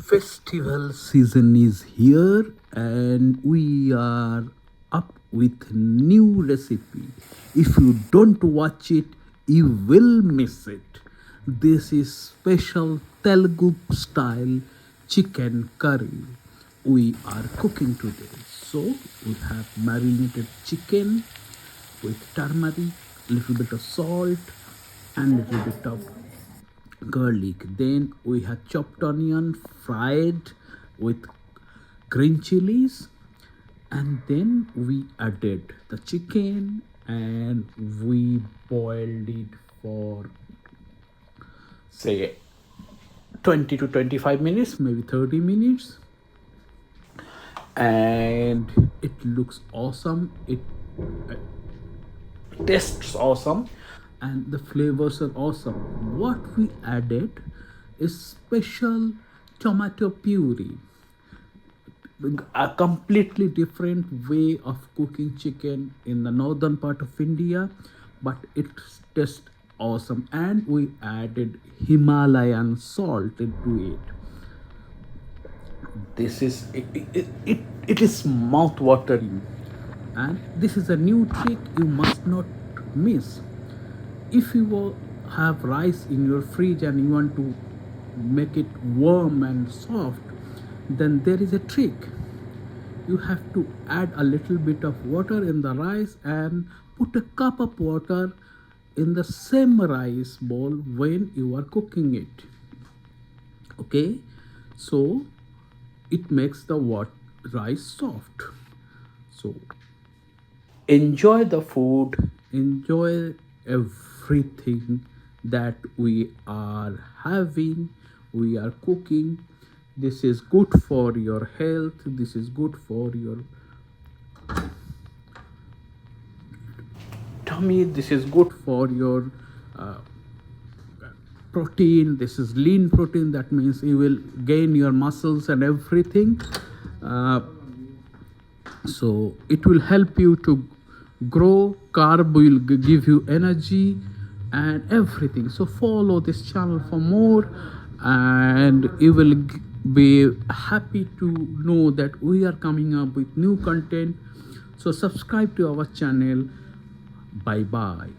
Festival season is here and we are up with new recipe. If you don't watch it, you will miss it. This is special Telugu style chicken curry we are cooking today. So we have marinated chicken with turmeric, little bit of salt and little bit of garlic. Then we had chopped onion fried with green chilies, and then we added the chicken and we boiled it for say 20 to 25 minutes, maybe 30 minutes, and it looks awesome. It tastes awesome and the flavors are awesome. What we added is special tomato puree, a completely different way of cooking chicken in the northern part of India, but it tastes awesome. And we added Himalayan salt into it. This is it is mouth watering, and this is a new trick you must not miss. If you have rice in your fridge and you want to make it warm and soft, then there is a trick. You have to add a little bit of water in the rice and put a cup of water in the same rice bowl when you are cooking it. Okay, so it makes the rice soft. So enjoy the food, enjoy everything that we are having, we are cooking. This is good for your health, this is good for your tummy, this is good for your protein. This is lean protein, that means you will gain your muscles and everything. So it will help you to grow. Carb will give you energy and everything. So follow this channel for more, and you will be happy to know that we are coming up with new content. So subscribe to our channel. Bye bye.